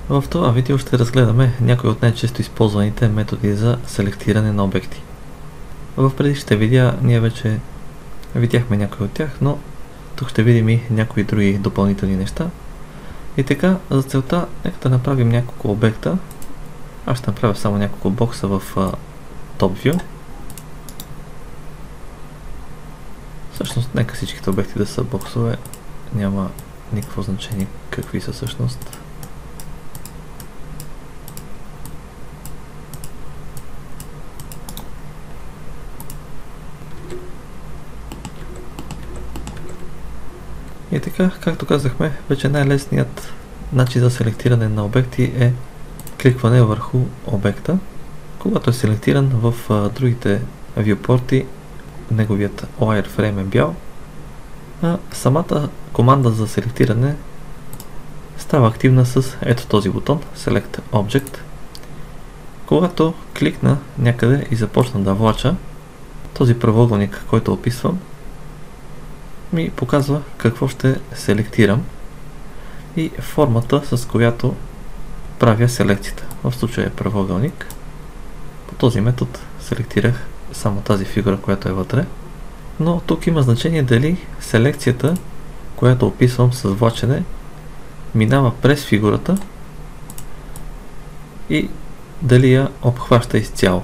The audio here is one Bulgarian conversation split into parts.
В това видео ще разгледаме някои от най-често използваните методи за селектиране на обекти. В предишните видеа ние вече видяхме някои от тях, но тук ще видим и някои други допълнителни неща. И така, за целта нека да направим няколко обекта. Аз ще направя само няколко бокса в Top View. Всъщност, нека всичките обекти да са боксове. Няма никакво значение какви са всъщност. И така, както казахме, вече най-лесният начин за селектиране на обекти е кликване върху обекта. Когато е селектиран в другите вюпорти, неговият wireframe е бял, а самата команда за селектиране става активна с ето този бутон Select Object. Когато кликна някъде и започна да влача, този правоъгълник, който описвам, ми показва какво ще селектирам и формата, с която правя селекцията. В случая е правоъгълник. По този метод селектирах само тази фигура, която е вътре. Но тук има значение дали селекцията, която описвам с влачене, минава през фигурата и дали я обхваща изцяло.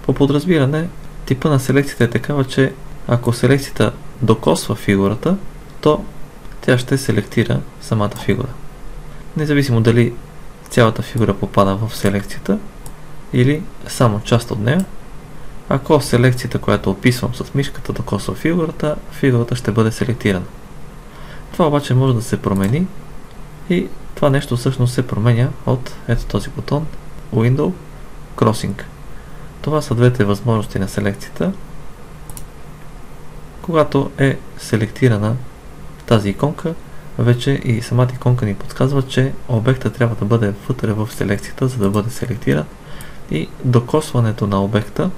По подразбиране, типа на селекцията е такава, че ако селекцията докосва фигурата, то тя ще селектира самата фигура. Независимо дали цялата фигура попада в селекцията или само част от нея, ако селекцията, която описвам с мишката, докосва фигурата, фигурата ще бъде селектирана. Това обаче може да се промени и това нещо всъщност се променя от ето този бутон Window Crossing. Това са двете възможности на селекцията. Когато е селектирана тази иконка, вече и самата иконка ни подсказва, че обекта трябва да бъде вътре в селекцията, за да бъде селектиран, и докосването на обекта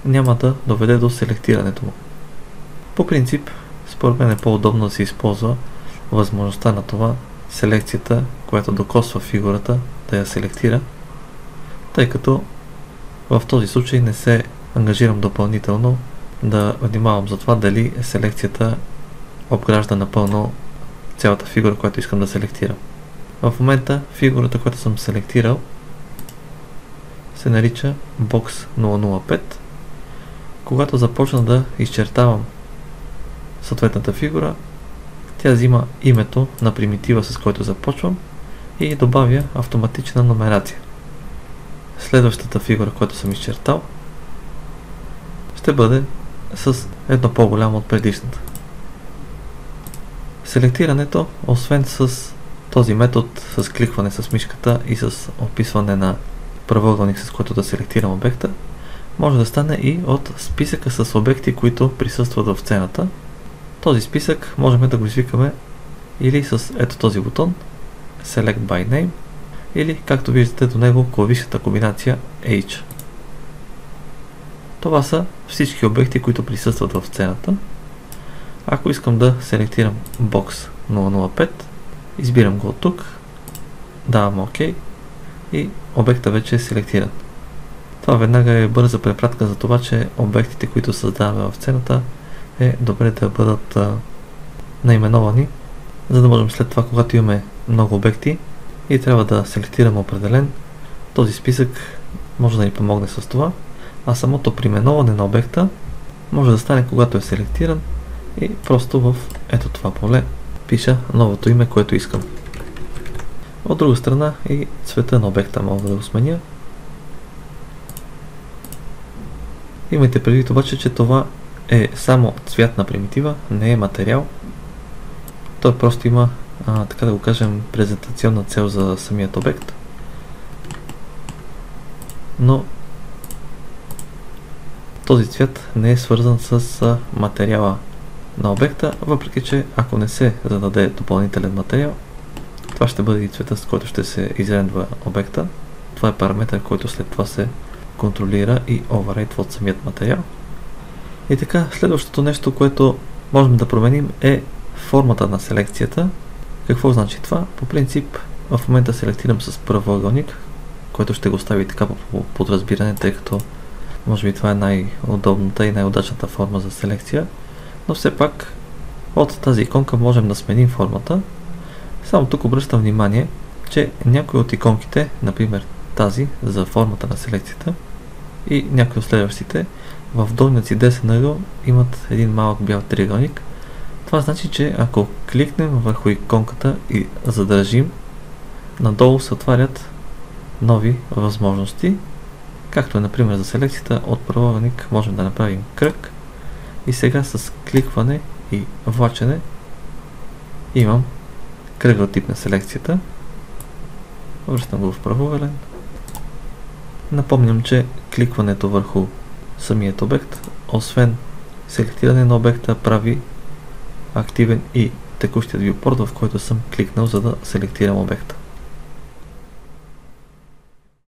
няма да доведе до селектирането му. По принцип, според мен е по-удобно да се използва възможността на това селекцията, която докосва фигурата, да я селектира, тъй като в този случай не се ангажирам допълнително да внимавам за това дали селекцията обгражда напълно цялата фигура, която искам да селектирам. В момента фигурата, която съм селектирал, се нарича Box 005. Когато започна да изчертавам съответната фигура, тя взима името на примитива, с който започвам, и добавя автоматична номерация. Следващата фигура, която съм изчертал, ще бъде с едно по-голямо от предишната. Селектирането, освен с този метод с кликване с мишката и с описване на правоъгълник, с който да селектирам обекта, може да стане и от списъка с обекти, които присъстват в сцената. Този списък можем да го извикаме или с ето този бутон Select by Name, или както виждате до него клавишната комбинация H. Това са всички обекти, които присъстват в сцената. Ако искам да селектирам Box 005, избирам го от тук, давам OK и обекта вече е селектиран. Това веднага е бърза препратка за това, че обектите, които създаваме в сцената, е добре да бъдат наименовани, за да можем след това, когато имаме много обекти и трябва да селектираме определен, този списък може да ни помогне с това, а самото преименоване на обекта може да стане, когато е селектиран, и просто в ето това поле пиша новото име, което искам. От друга страна и цвета на обекта мога да го сменя. Имайте предвид обаче, че това е само цвят на примитива, не е материал. Той просто има, така да го кажем, презентационна цел за самият обект. Но този цвят не е свързан с материала на обекта, въпреки че ако не се зададе допълнителен материал, това ще бъде и цвета, с който ще се изрендва обекта. Това е параметър, който след това се контролира и override от самият материал. И така, следващото нещо, което можем да променим, е формата на селекцията. Какво значи това? По принцип в момента селектирам с правоъгълник, който ще го остави така по подразбиране, тъй като може би това е най-удобната и най-удачната форма за селекция, но все пак от тази иконка можем да сменим формата. Само тук обръщам внимание, че някои от иконките, например тази за формата на селекцията и някои от следващите, в долният си десен ъгъл имат един малък бял триъгълник. Това значи, че ако кликнем върху иконката и задържим, надолу се отварят нови възможности, както е например за селекцията от правоъгълник можем да направим кръг и сега с кликване и влачене имам кръгъл тип на селекцията. Връщам го в правоъгълен. Напомням, че кликването върху самият обект, освен селектиране на обекта, прави активен и текущият viewport, в който съм кликнал, за да селектирам обекта.